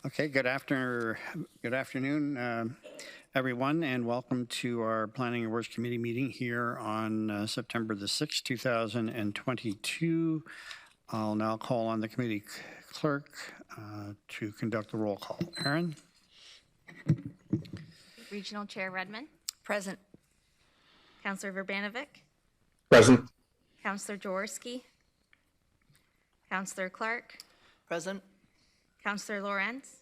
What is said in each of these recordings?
Okay, good afternoon, everyone, and welcome to our Planning and Works Committee meeting here on September the 6th, 2022. I'll now call on the committee clerk to conduct the roll call. Aaron? Regional Chair Redmond. Present. Councillor Verbanovic. Present. Councillor Jaworski. Councillor Clark. Present. Councillor Lorenz.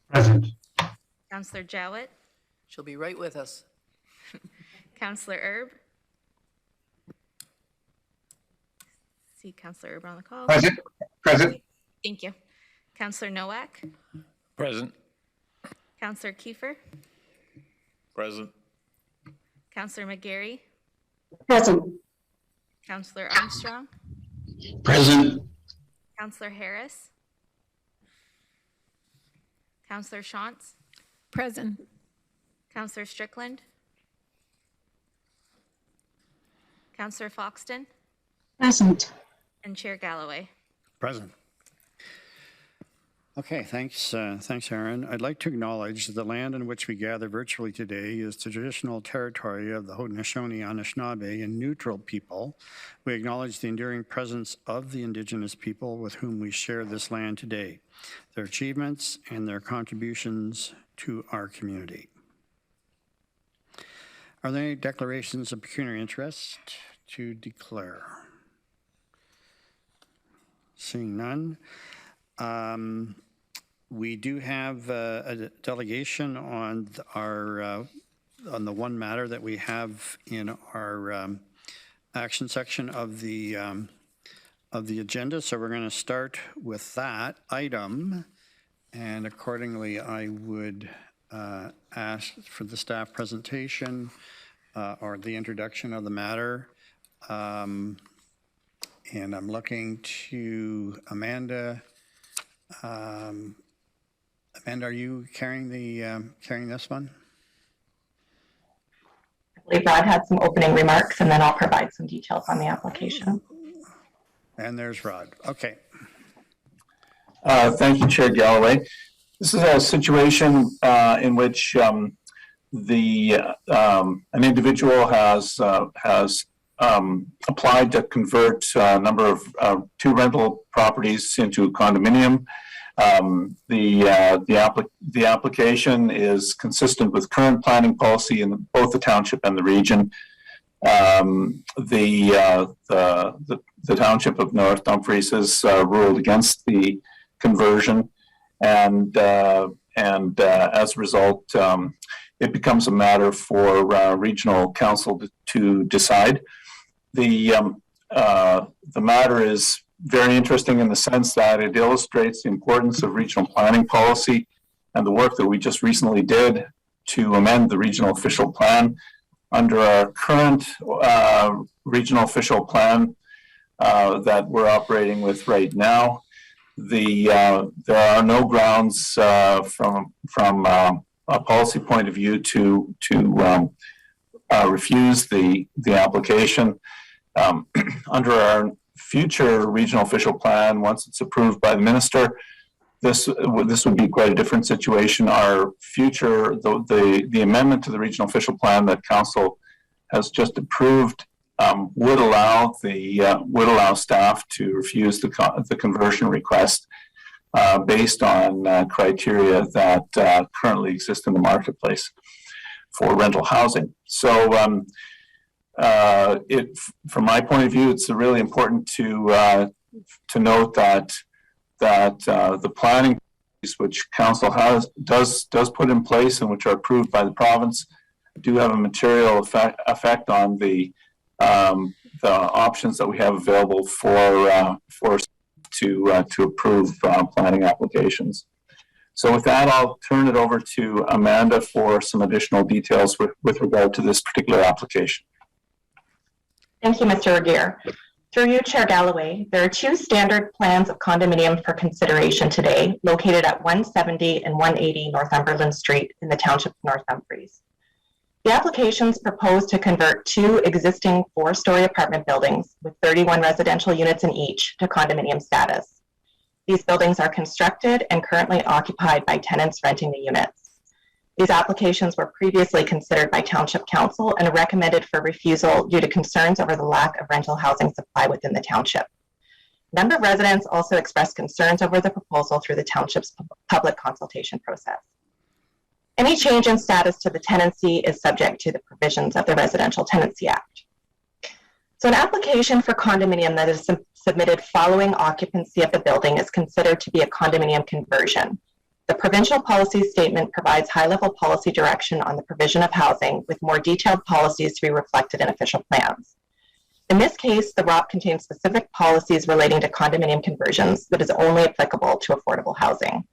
Present. Councillor Jowett. She'll be right with us. Councillor Erb. See Councillor Erb on the call. Present. Present. Thank you. Councillor Nowak. Present. Councillor Kiefer. Present. Councillor McGarry. Present. Councillor Armstrong. Present. Councillor Harris. Councillor Shantz. Present. Councillor Strickland. Councillor Foxton. Present. And Chair Galloway. Present. Okay, thanks, Aaron. I'd like to acknowledge that the land on which we gather virtually today is the traditional territory of the Haudenosaunee, Anishinaabe, and Neutral people. We acknowledge the enduring presence of the Indigenous people with whom we share this land today, their achievements and their contributions to our community. Are there any declarations of pecuniary interest to declare? Seeing none. We do have a delegation on our on the one matter that we have in our action section of the agenda. So we're going to start with that item, and accordingly, I would ask for the staff presentation or the introduction of the matter. And I'm looking to Amanda. Amanda, are you carrying this one? I believe Rod had some opening remarks, and then I'll provide some details on the application. And there's Rod. Okay. Thank you, Chair Galloway. This is a situation in which an individual has applied to convert a number of two rental properties into a condominium. The application is consistent with current planning policy in both the township and the region. The township of North Dumfries has ruled against the conversion, and as a result, it becomes a matter for regional council to decide. The matter is very interesting in the sense that it illustrates the importance of regional planning policy and the work that we just recently did to amend the regional official plan. Under our current regional official plan that we're operating with right now, there are no grounds from a policy point of view to refuse the application. Under our future regional official plan, once it's approved by the minister, this would be quite a different situation. Our future, the amendment to the regional official plan that council has just approved would allow staff to refuse the conversion request based on criteria that currently exist in the marketplace for rental housing. So from my point of view, it's really important to note that the planning which council does put in place and which are approved by the province do have a material effect on the options that we have available to approve planning applications. So with that, I'll turn it over to Amanda for some additional details with regard to this particular application. Thank you, Mr. Regier. Through you, Chair Galloway, there are two standard plans of condominium for consideration today, located at 170 and 180 Northumberland Street in the township of North Dumfries. The applications propose to convert two existing 4-story apartment buildings with 31 residential units in each to condominium status. These buildings are constructed and currently occupied by tenants renting the units. These applications were previously considered by Township Council and are recommended for refusal due to concerns over the lack of rental housing supply within the township. A number of residents also expressed concerns over the proposal through the township's public consultation process. Any change in status to the tenancy is subject to the provisions of the Residential Tenancy Act. So an application for condominium that is submitted following occupancy of the building is considered to be a condominium conversion. The provincial policy statement provides high-level policy direction on the provision of housing with more detailed policies to be reflected in official plans. In this case, the ROP contains specific policies relating to condominium conversions that is only applicable to affordable housing.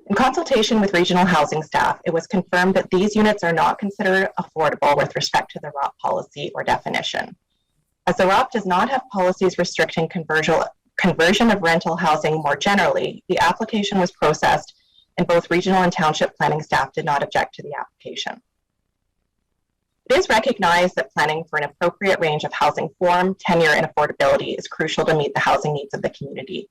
In consultation with regional housing staff, it was confirmed that these units are not considered affordable with respect to the ROP policy or definition. As the ROP does not have policies restricting conversion of rental housing more generally, the application was processed and both regional and township planning staff did not object to the application. It is recognized that planning for an appropriate range of housing form, tenure, and affordability is crucial to meet the housing needs of the community.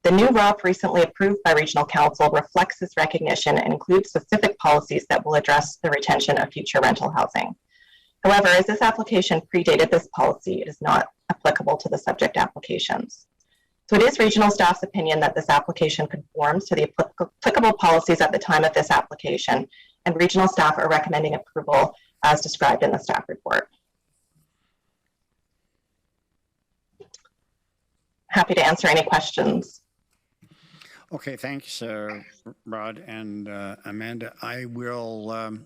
The new ROP recently approved by Regional Council reflects this recognition and includes specific policies that will address the retention of future rental housing. However, as this application predated this policy, it is not applicable to the subject applications. So it is regional staff's opinion that this application conforms to the applicable policies at the time of this application, and regional staff are recommending approval as described in the staff report. Happy to answer any questions. Okay, thanks, Rod and Amanda. I will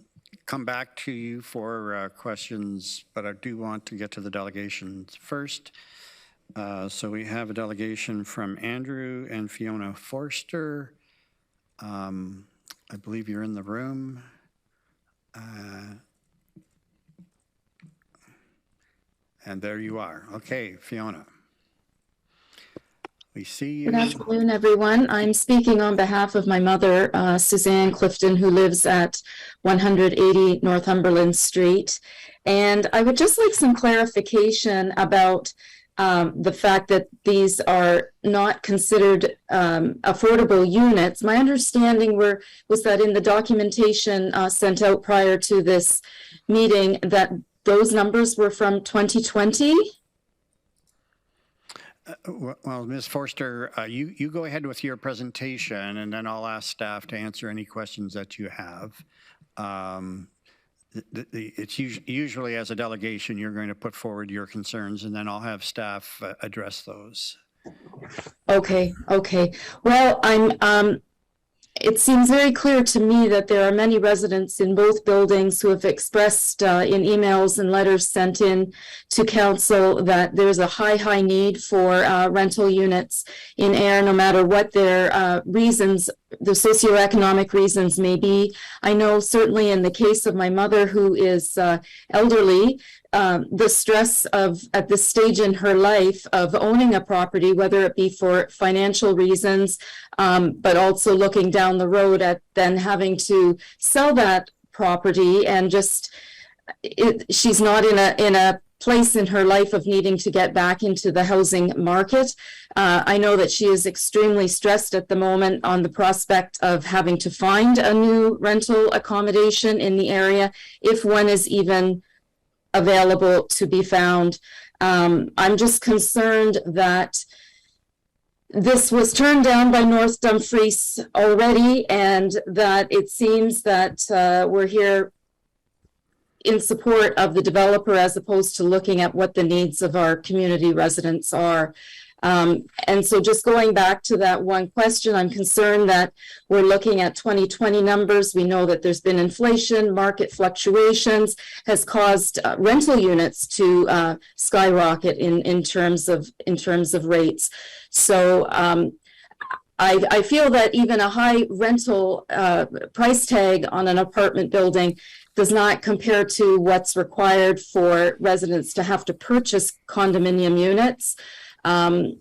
come back to you for questions, but I do want to get to the delegations first. So we have a delegation from Andrew and Fiona Forster. I believe you're in the room. And there you are. Okay, Fiona. We see you. Good afternoon, everyone. I'm speaking on behalf of my mother, Suzanne Clifton, who lives at 180 Northumberland Street. And I would just like some clarification about the fact that these are not considered affordable units. My understanding was that in the documentation sent out prior to this meeting that those numbers were from 2020. Well, Ms. Forster, you go ahead with your presentation, and then I'll ask staff to answer any questions that you have. It's usually as a delegation, you're going to put forward your concerns, and then I'll have staff address those. Okay. Well, it seems very clear to me that there are many residents in both buildings who have expressed in emails and letters sent in to council that there's a high need for rental units in Ayr, no matter what their reasons, the socioeconomic reasons may be. I know certainly in the case of my mother, who is elderly, the stress of at this stage in her life of owning a property, whether it be for financial reasons, but also looking down the road at then having to sell that property, and just she's not in a place in her life of needing to get back into the housing market. I know that she is extremely stressed at the moment on the prospect of having to find a new rental accommodation in the area, if one is even available to be found. I'm just concerned that this was turned down by North Dumfries already, and that it seems that we're here in support of the developer as opposed to looking at what the needs of our community residents are. And so just going back to that one question, I'm concerned that we're looking at 2020 numbers. We know that there's been inflation, market fluctuations has caused rental units to skyrocket in terms of rates. So I feel that even a high rental price tag on an apartment building does not compare to what's required for residents to have to purchase condominium units. And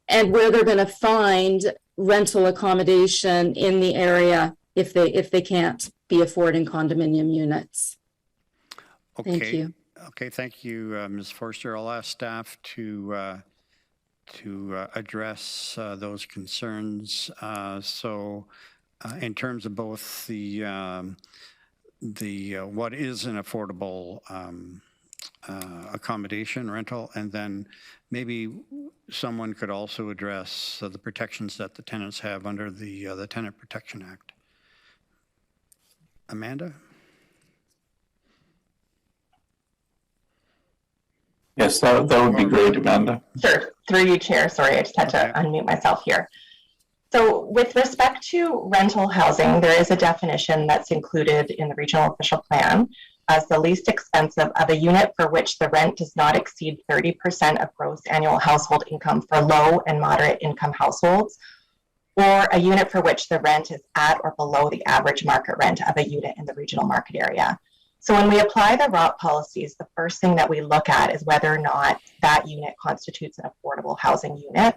where they're going to find rental accommodation in the area if they can't be affording condominium units. Okay. Thank you. Okay, thank you, Ms. Forster. I'll ask staff to address those concerns. In terms of both the what is an affordable accommodation rental, and then maybe someone could also address the protections that the tenants have under the Tenant Protection Act. Amanda? Yes, that would be great, Amanda. Sure. Through you, Chair. Sorry, I just had to unmute myself here. So with respect to rental housing, there is a definition that's included in the Regional Official Plan as the least expensive of a unit for which the rent does not exceed 30% of gross annual household income for low and moderate income households, or a unit for which the rent is at or below the average market rent of a unit in the regional market area. So when we apply the ROT policies, the first thing that we look at is whether or not that unit constitutes an affordable housing unit.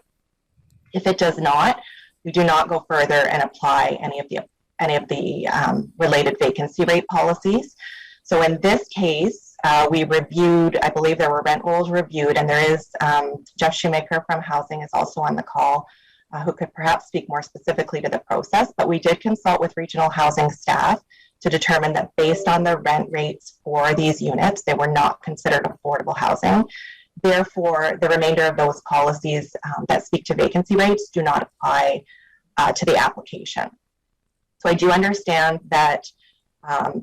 If it does not, we do not go further and apply any of the related vacancy rate policies. So in this case, we reviewed, I believe there were rent rolls reviewed, and there is Jeff Shoemaker from Housing is also on the call, who could perhaps speak more specifically to the process, but we did consult with regional housing staff to determine that based on the rent rates for these units, they were not considered affordable housing. Therefore, the remainder of those policies that speak to vacancy rates do not apply to the application. So I do understand that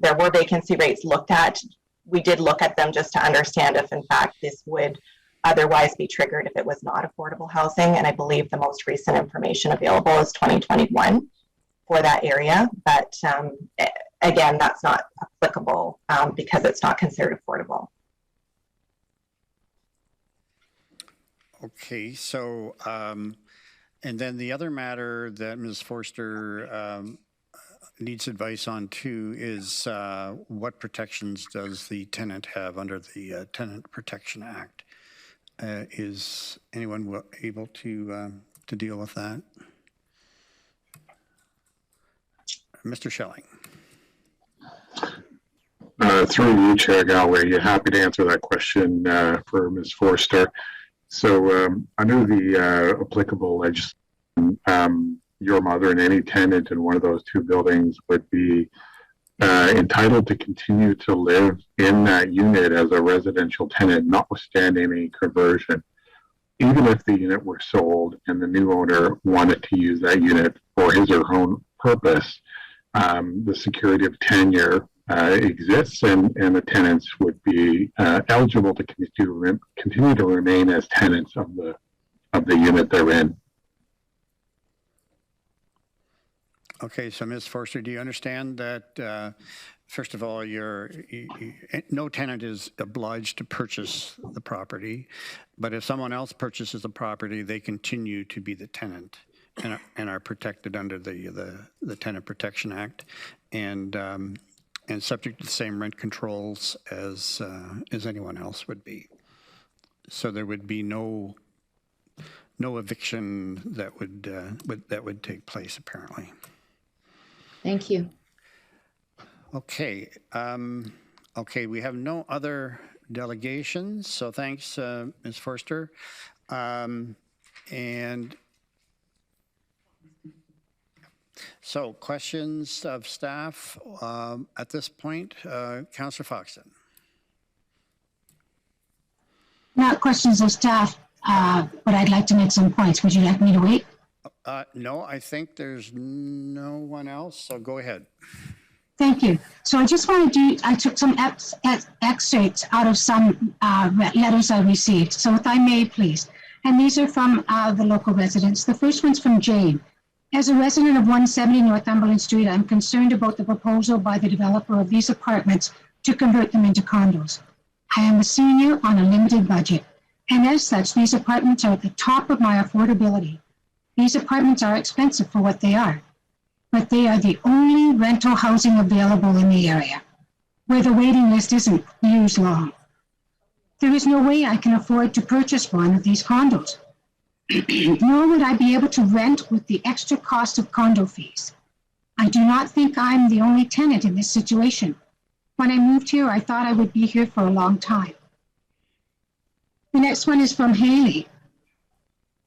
there were vacancy rates looked at. We did look at them just to understand if in fact this would otherwise be triggered if it was not affordable housing. And I believe the most recent information available is 2021 for that area. But again, that's not applicable because it's not considered affordable. Okay, so, and then the other matter that Ms. Forster needs advice on too is what protections does the tenant have under the Tenant Protection Act? Is anyone able to deal with that? Mr. Schelling. Through you, Chair Galloway, you're happy to answer that question for Ms. Forster. So under the applicable legislation, your mother and any tenant in one of those two buildings would be entitled to continue to live in that unit as a residential tenant, notwithstanding any conversion. Even if the unit were sold and the new owner wanted to use that unit for his or her own purpose, the security of tenure exists, and the tenants would be eligible to continue to remain as tenants of the unit they're in. Okay, so Ms. Forster, do you understand that, first of all, no tenant is obliged to purchase the property, but if someone else purchases the property, they continue to be the tenant and are protected under the Tenant Protection Act, and subject to the same rent controls as anyone else would be. So there would be no eviction that would take place, apparently. Thank you. Okay. Okay, we have no other delegations, so thanks, Ms. Forster. And so questions of staff at this point, Councillor Foxton. Not questions of staff, but I'd like to make some points. Would you like me to wait? No, I think there's no one else, so go ahead. Thank you. So I just want to I took some excerpts out of some letters I received. So if I may, please. And these are from the local residents. The first one's from Jane. As a resident of 170 Northumberland Street, I'm concerned about the proposal by the developer of these apartments to convert them into condos. I am a senior on a limited budget, and as such, these apartments are at the top of my affordability. These apartments are expensive for what they are, but they are the only rental housing available in the area, where the waiting list isn't years long. There is no way I can afford to purchase one of these condos, nor would I be able to rent with the extra cost of condo fees. I do not think I'm the only tenant in this situation. When I moved here, I thought I would be here for a long time. The next one is from Haley.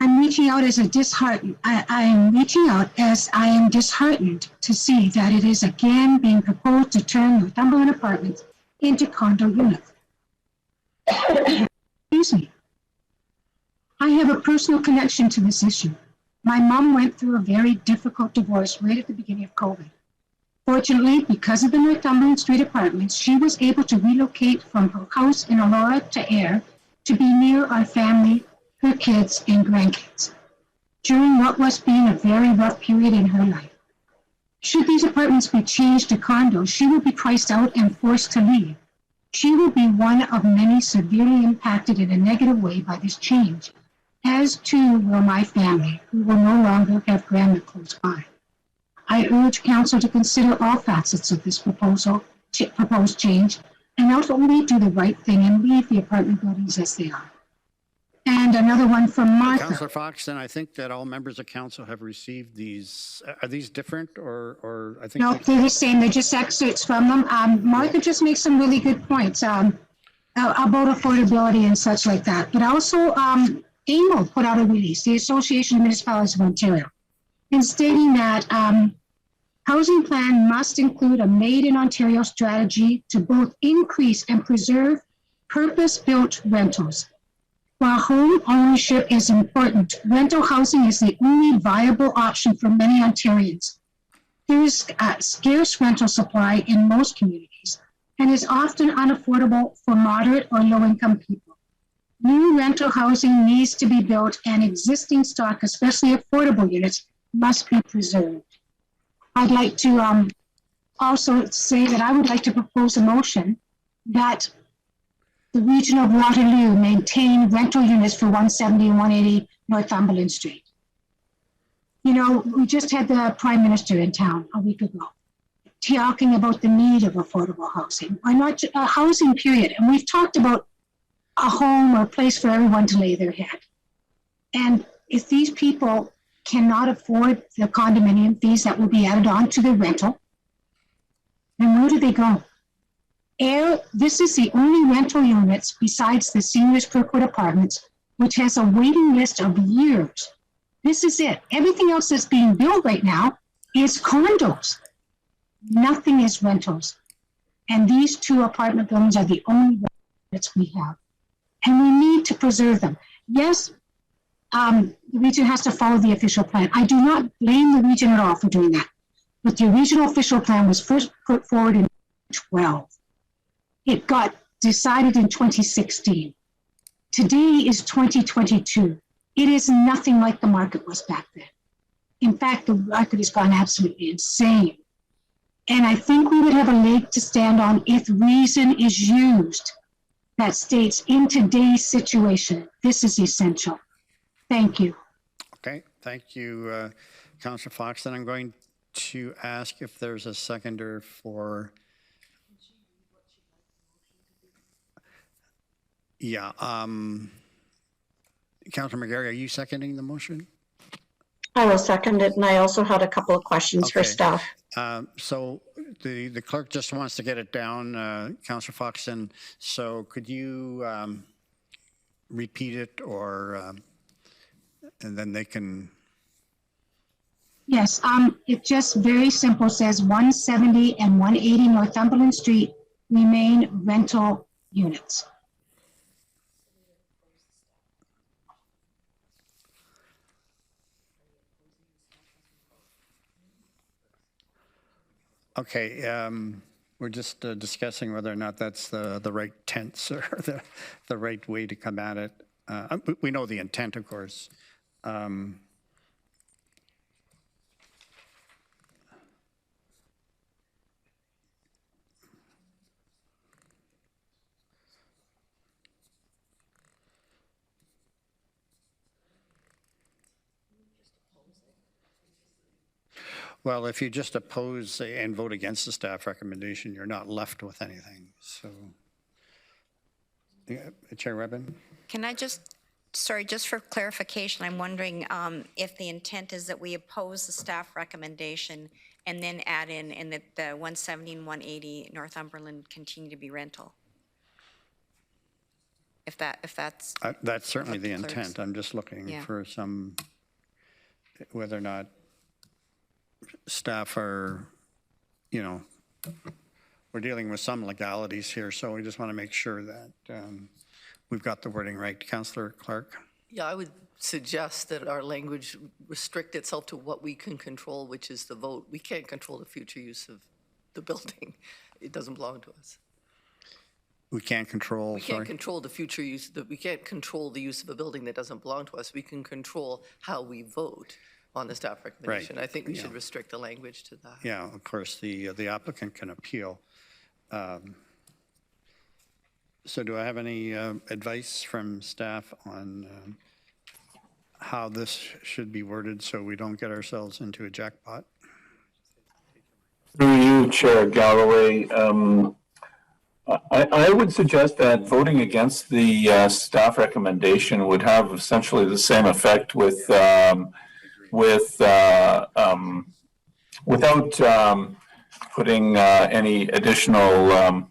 I'm reaching out as a disheartened. I am reaching out as I am disheartened to see that it is again being proposed to turn Northumberland apartments into condo units. Excuse me. I have a personal connection to this issue. My mom went through a very difficult divorce right at the beginning of COVID. Fortunately, because of the Northumberland Street apartments, she was able to relocate from her house in Aurora to Ayr to be near our family, her kids, and grandkids during what was being a very rough period in her life. Should these apartments be changed to condos, she will be priced out and forced to leave. She will be one of many severely impacted in a negative way by this change, as too will my family, who will no longer have grandma close by. I urge Council to consider all facets of this proposed change and ultimately do the right thing and leave the apartment buildings as they are. And another one from Martha. Councillor Foxton, I think that all members of council have received these. Are these different or I think? No, they're the same. They're just excerpts from them. Martha just makes some really good points about affordability and such like that. But also, AMO put out a release, the Association of Municipalities of Ontario, in stating that housing plan must include a Made in Ontario strategy to both increase and preserve purpose-built rentals. While home ownership is important, rental housing is the only viable option for many Ontarians. There is a scarce rental supply in most communities and is often unaffordable for moderate or low-income people. New rental housing needs to be built and existing stock, especially affordable units, must be preserved. I'd like to also say that I would like to propose a motion that the region of Waterloo maintain rental units for 170 and 180 Northumberland Street. You know, we just had the Prime Minister in town a week ago talking about the need of affordable housing. Why not a housing period? And we've talked about a home or a place for everyone to lay their head. And if these people cannot afford the condominium fees that will be added on to the rental, then where do they go? This is the only rental units besides the Seniors Kirkwood Apartments, which has a waiting list of years. This is it. Everything else that's being built right now is condos. Nothing is rentals. And these two apartment buildings are the only units we have. And we need to preserve them. Yes, the region has to follow the official plan. I do not blame the region at all for doing that. But the regional official plan was first put forward in 2012. It got decided in 2016. Today is 2022. It is nothing like the market was back then. In fact, the market has gone absolutely insane. And I think we would have a leg to stand on if reason is used that states in today's situation, this is essential. Thank you. Okay, thank you, Councillor Foxton. I'm going to ask if there's a seconder for. Yeah, Councillor McGarry, are you seconding the motion? I will second it, and I also had a couple of questions for Okay. staff. So the clerk just wants to get it down, Councillor Foxton. So could you repeat it, or and then they can. Yes, it just very simple says 170 and 180 Northumberland Street remain rental units. Okay, we're just discussing whether or not that's the right tense or the right way to come at it. We know the intent, of course. Well, if you just oppose and vote against the staff recommendation, you're not left with anything. So, yeah, Chair Webben? Can I just, sorry, just for clarification, I'm wondering if the intent is that we oppose the staff recommendation and then add in that the 170 and 180 Northumberland continue to be rental? if that's, That's certainly the Clerks. intent. I'm just looking Yeah. for some, whether or not staff are, we're dealing with some legalities here, so we just want to make sure that we've got the wording right. Councillor Clark? Yeah, I would suggest that our language restrict itself to what we can control, which is the vote. We can't control the future use of the building. It doesn't belong to us. We can't control, We can't control the future use, we can't control the use of a building that doesn't belong to us. We can control how we vote on the staff recommendation. I think we should restrict the language to that. Yeah, of course, the applicant can appeal. So do I have any advice from staff on how this should be worded so we don't get ourselves into a jackpot? Through you, Chair Galloway, I would suggest that voting against the staff recommendation would have essentially the same effect without putting any additional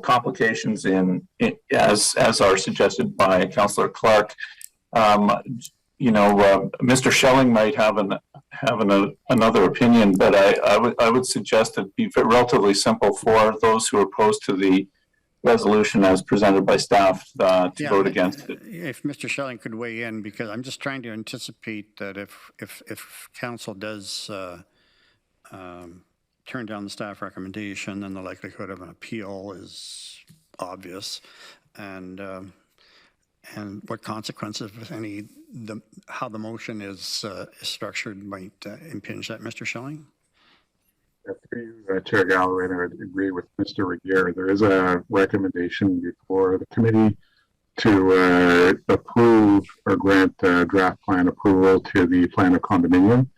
complications in, as are suggested by Councillor Clark. Mr. Schelling might have another opinion, but I would suggest it be relatively simple for those who are opposed to the resolution as presented by staff to vote against it. If Mr. Schelling could weigh in, because I'm just trying to anticipate that if council does turn down the staff recommendation, then the likelihood of an appeal is obvious, and what consequences, if any, how the motion is structured might impinge that. Mr. Schelling? Chair Galloway, and I would agree with Mr. Regier. There is a recommendation before the committee to approve or grant draft plan approval to the plan of condominium.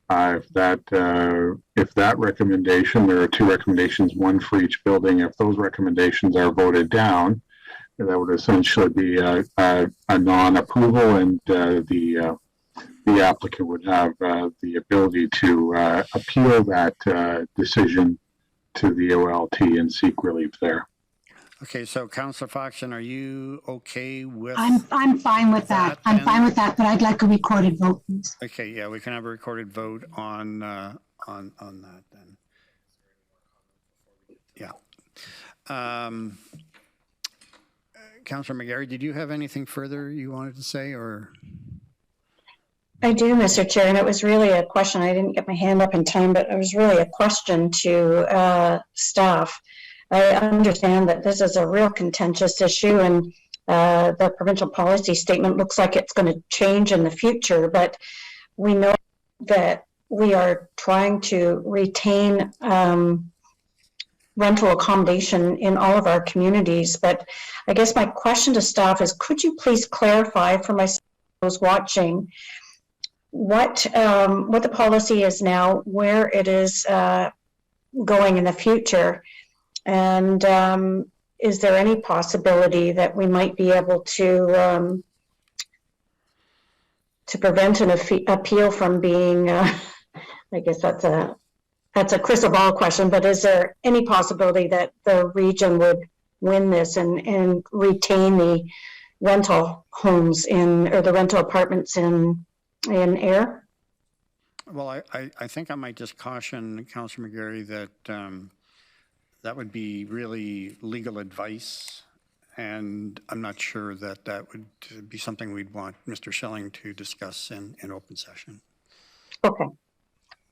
If that recommendation, there are two recommendations, one for each building. If those recommendations are voted down, that would essentially be a non-approval, and the applicant would have the ability to appeal that decision to the OLT and seek relief there. Okay, so Councillor Foxton, are you okay with? I'm fine with that. I'm fine with that, but I'd like a recorded vote, please. Okay, yeah, we can have a recorded vote on that then. Yeah. Councillor McGarry, did you have anything further you wanted to say, or? I do, Mr. Chair, and it was really a question. I didn't get my hand up in time, but it was really a question to staff. I understand that this is a real contentious issue, and the provincial policy statement looks like it's going to change in the future, but we know that we are trying to retain rental accommodation in all of our communities. But I guess my question to staff is, could you please clarify for myself, those watching, what the policy is now, where it is going in the future, and is there any possibility that we might be able to prevent an appeal from being? I guess that's a crystal ball question, but is there any possibility that the region would win this and retain the rental homes or the rental apartments in Ayr? Well, I think I might just caution Councillor McGarry that that would be really legal advice, and I'm not sure that that would be something we'd want Mr. Schelling to discuss in open session. Okay,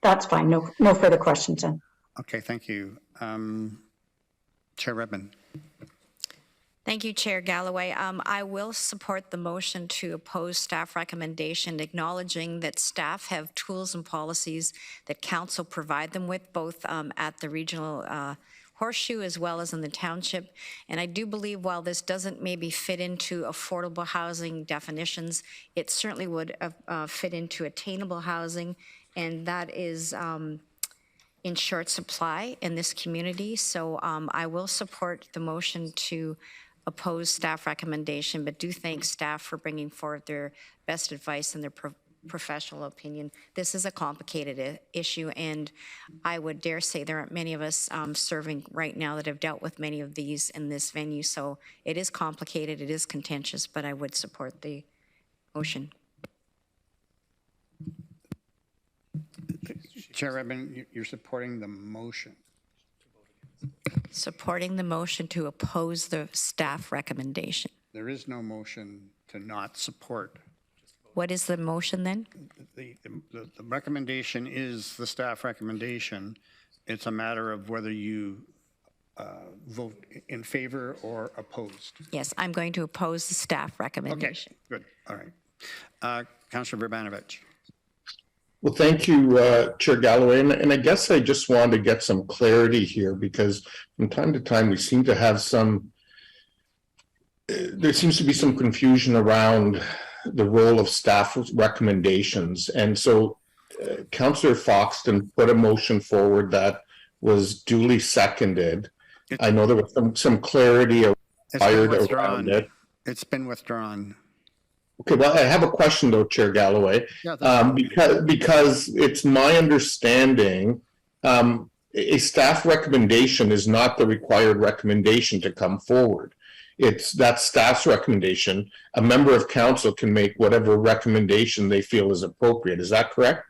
that's fine. No further questions then. Okay, thank you. Chair Redmond. Thank you, Chair Galloway. I will support the motion to oppose staff recommendation, acknowledging that staff have tools and policies that council provide them with, both at the regional horseshoe as well as in the township. And I do believe while this doesn't maybe fit into affordable housing definitions, it certainly would fit into attainable housing, and that is in short supply in this community. So I will support the motion to oppose staff recommendation, but do thank staff for bringing forward their best advice and their professional opinion. This is a complicated issue, and I would dare say there aren't many of us serving right now that have dealt with many of these in this venue. So it is complicated, it is contentious, but I would support the motion. Chair Redmond, you're supporting the motion. Supporting the motion to oppose the staff recommendation. There is no motion to not support. What is the motion then? The recommendation is the staff recommendation. It's a matter of whether you vote in favor or opposed. Yes, I'm going to oppose the staff Okay, recommendation. good. All right. Councillor Verbanovich. Well, thank you, Chair Galloway. And I guess I just wanted to get some clarity here, because from time to time we seem to have there seems to be some confusion around the role of staff recommendations. And so Councillor Foxton put a motion forward that was duly seconded. I know there was some clarity around it. It's been withdrawn. Okay, well, I have a question though, Chair Galloway, Yeah, because it's my understanding a staff recommendation is not the required recommendation to come forward. It's that staff's recommendation. A member of council can make whatever recommendation they feel is appropriate. Is that correct?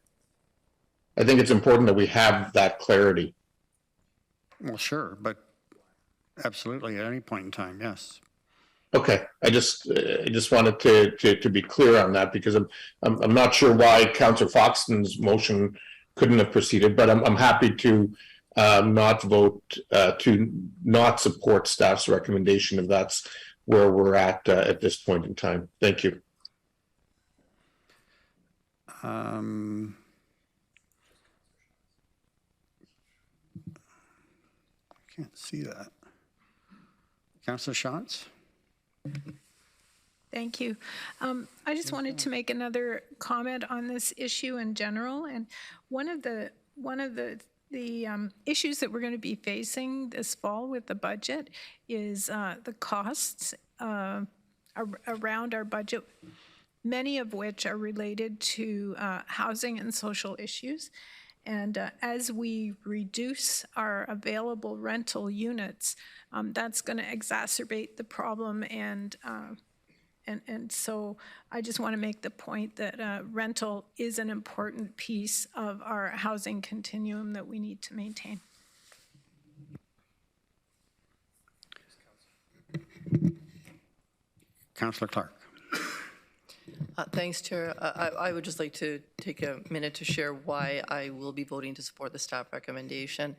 I think it's important that we have that clarity. well, sure, but absolutely at any point in time, yes. Okay, I just wanted to be clear on that, because I'm not sure why Councillor Foxton's motion couldn't have proceeded, but I'm happy to not vote to not support staff's recommendation if that's where we're at this point in time. Thank you. I can't see that. Councillor Shantz? Thank you. I just wanted to make another comment on this issue in general. And one of the issues that we're going to be facing this fall with the budget is the costs around our budget, many of which are related to housing and social issues. And as we reduce our available rental units, that's going to exacerbate the problem. And so I just want to make the point that rental is an important piece of our housing continuum that we need to maintain. Councillor Clark. Thanks, Chair. I would just like to take a minute to share why I will be voting to support the staff recommendation,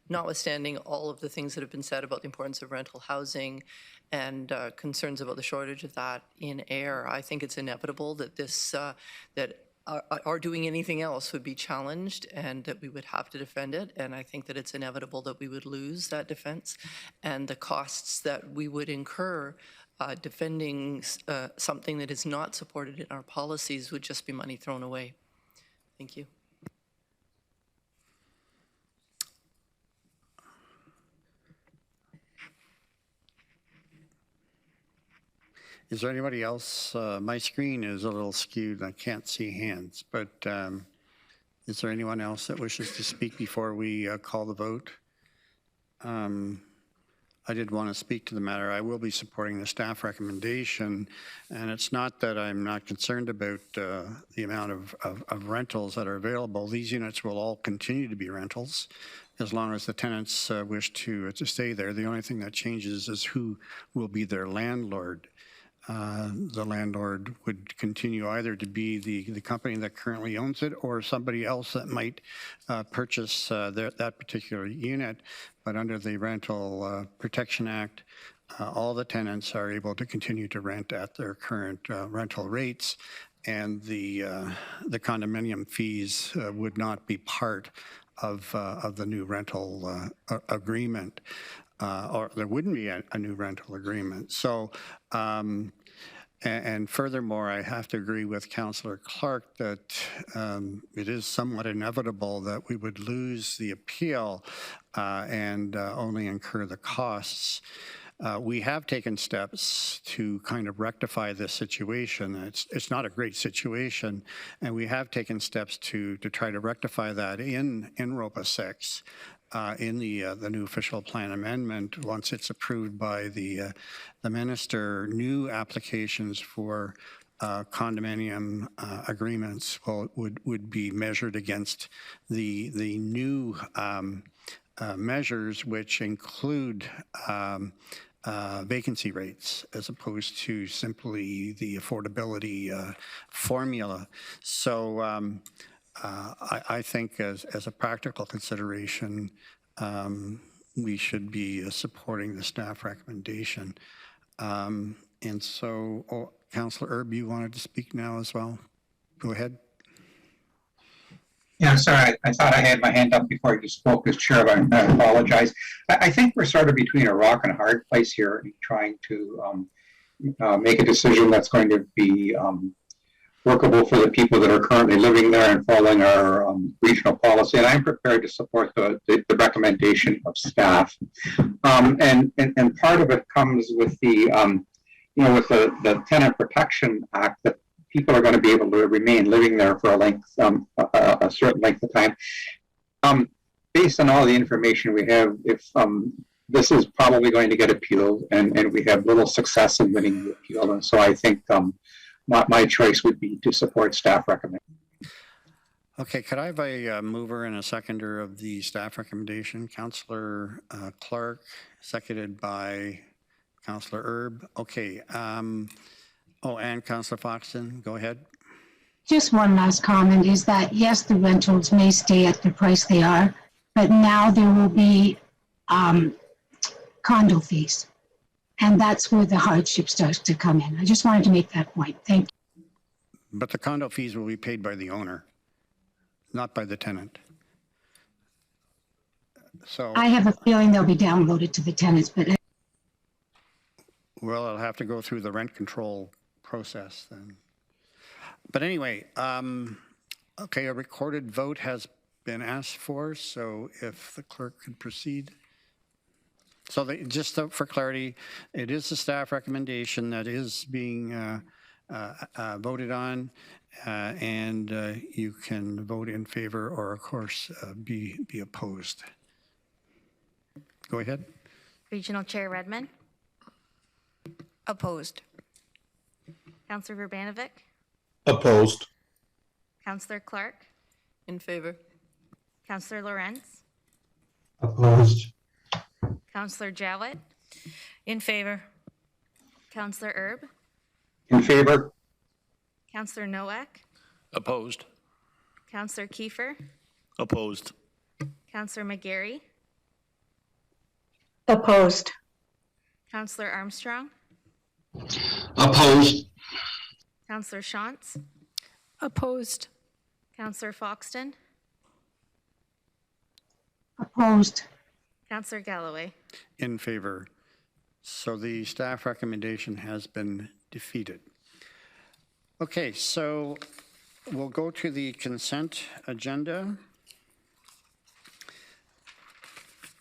notwithstanding all of the things that have been said about the importance of rental housing and concerns about the shortage of that in air. I think it's inevitable that our doing anything else would be challenged and that we would have to defend it. And I think that it's inevitable that we would lose that defense, and the costs that we would incur defending something that is not supported in our policies would just be money thrown away. Thank you. Is there anybody else? My screen is a little skewed. I can't see hands, but is there anyone else that wishes to speak before we call the vote? I did want to speak to the matter. I will be supporting the staff recommendation, and it's not that I'm not concerned about the amount of rentals that are available. These units will all continue to be rentals as long as the tenants wish to stay there. The only thing that changes is who will be their landlord. The landlord would continue either to be the company that currently owns it or somebody else that might purchase that particular unit. But under the Rental Protection Act, all the tenants are able to continue to rent at their current rental rates, and the condominium fees would not be part of the new rental agreement. Or there wouldn't be a new rental agreement. So, and furthermore, I have to agree with Councillor Clark that it is somewhat inevitable that we would lose the appeal and only incur the costs. We have taken steps to kind of rectify this situation. It's not a great situation, and we have taken steps to try to rectify that in ROPA 6. In the new official plan amendment, once it's approved by the minister, new applications for condominium agreements would be measured against the new measures, which include vacancy rates as opposed to simply the affordability formula. So I think as a practical consideration, we should be supporting the staff recommendation. And so, Councillor Erb, you wanted to speak now as well? Go ahead. Yeah, sorry, I thought I had my hand up before you spoke as chair, but I apologize. I think we're sort of between a rock and a hard place here in trying to make a decision that's going to be workable for the people that are currently living there and following our regional policy. And I'm prepared to support the recommendation of staff. And part of it comes with the, with the Tenant Protection Act, that people are going to be able to remain living there for a certain length of time. Based on all the information we have, if this is probably going to get appealed, and we have little success in winning the appeal, and so I think my choice would be to support staff recommendation. Okay, could I have a mover and a seconder of the staff recommendation? Councillor Clark, seconded by Councillor Erb. Okay. And Councillor Foxton, go ahead. Just one last comment is that, yes, the rentals may stay at the price they are, but now there will be condo fees. And that's where the hardship starts to come in. I just wanted to make that point. Thank you. But the condo fees will be paid by the owner, not by the tenant. So I have a feeling they'll be downloaded to the tenants, but well, I'll have to go through the rent control process then. But anyway, okay, a recorded vote has been asked for, so if the clerk could proceed. So just for clarity, it is the staff recommendation that is being voted on, and you can vote in favor or, of course, be opposed. Go ahead. Regional Chair Redmond. Opposed. Councillor Verbanovic. Opposed. Councillor Clark. In favor. Councillor Lorenz. Opposed. Councillor Jowett. In favor. Councillor Erb. In favor. Councillor Nowak. Opposed. Councillor Kiefer. Opposed. Councillor McGarry. Opposed. Councillor Armstrong. Opposed. Councillor Shantz. Opposed. Councillor Foxton. opposed. Councillor Galloway. In favor. So the staff recommendation has been defeated. Okay, so we'll go to the consent agenda.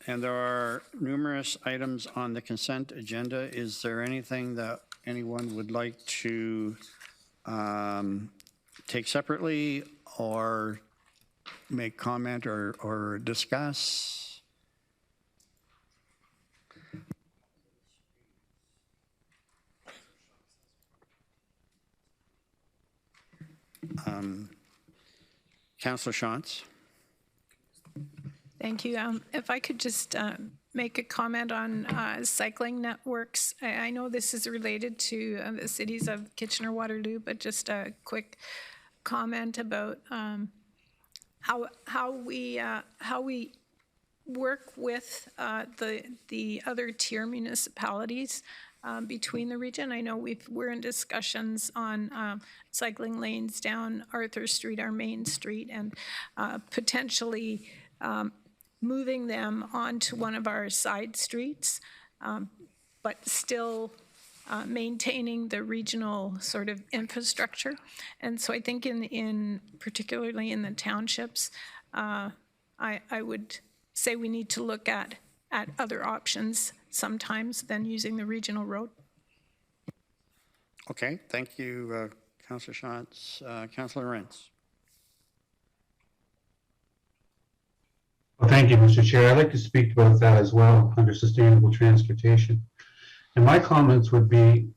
And there are numerous items on the consent agenda. Is there anything that anyone would like to take separately or make comment or discuss? Councillor Shantz. Thank you. If I could just make a comment on cycling networks. I know this is related to the cities of Kitchener-Waterloo, but just a quick comment about how we work with the other tier municipalities between the region. I know we're in discussions on cycling lanes down Arthur Street, our main street, and potentially moving them onto one of our side streets, but still maintaining the regional sort of infrastructure. And so I think in particularly in the townships, I would say we need to look at other options sometimes than using the regional road. Okay, thank you, Councillor Shantz. Councillor Rentz. Well, thank you, Mr. Chair. I'd like to speak about that as well under sustainable transportation. And my comments would be,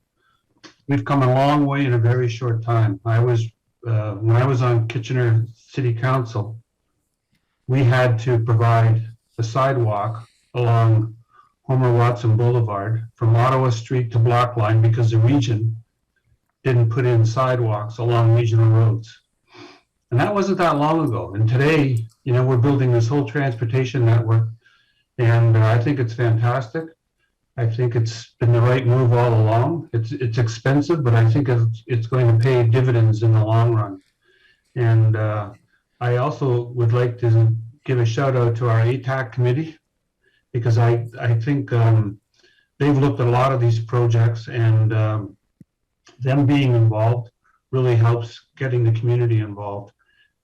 we've come a long way in a very short time. When I was on Kitchener City Council, we had to provide a sidewalk along Homer Watson Boulevard from Ottawa Street to Block Line because the region didn't put in sidewalks along regional roads. And that wasn't that long ago. And today, you know, we're building this whole transportation network, and I think it's fantastic. I think it's been the right move all along. It's expensive, but I think it's going to pay dividends in the long run. And I also would like to give a shout out to our ATAC committee, because I think they've looked at a lot of these projects, and them being involved really helps getting the community involved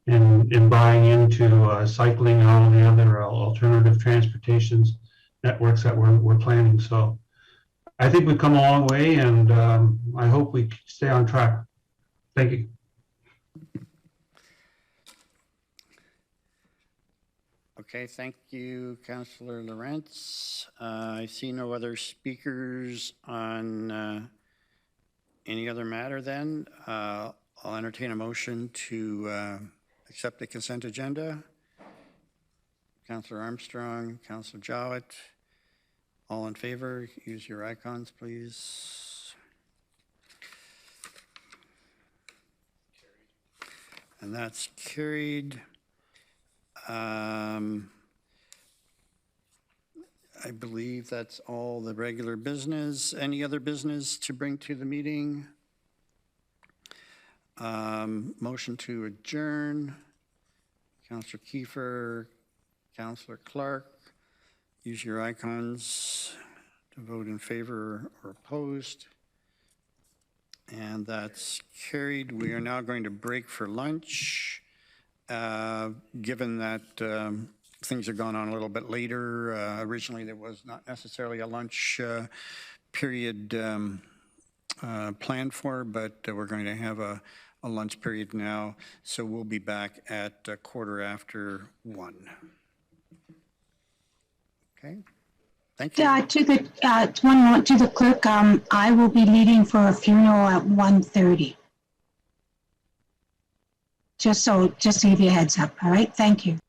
in buying into cycling and all the other alternative transportations networks that we're planning. So I think we've come a long way, and I hope we stay on track. Thank you. Okay, thank you, Councillor Lawrence. I see no other speakers on any other matter then. I'll entertain a motion to accept the consent agenda. Councillor Armstrong, Councillor Jowett, all in favor, use your icons, please. And that's carried. I believe that's all the regular business. Any other business to bring to the meeting? Motion to adjourn. Councillor Kiefer, Councillor Clark, use your icons to vote in favor or opposed. And that's carried. We are now going to break for lunch. Given that things have gone on a little bit later, originally there was not necessarily a lunch period planned for, but we're going to have a lunch period now. So we'll be back at 1:15. Okay, thank you. To the clerk, I will be leaving for a funeral at 1:30. Just to give you a heads up. All right, thank you.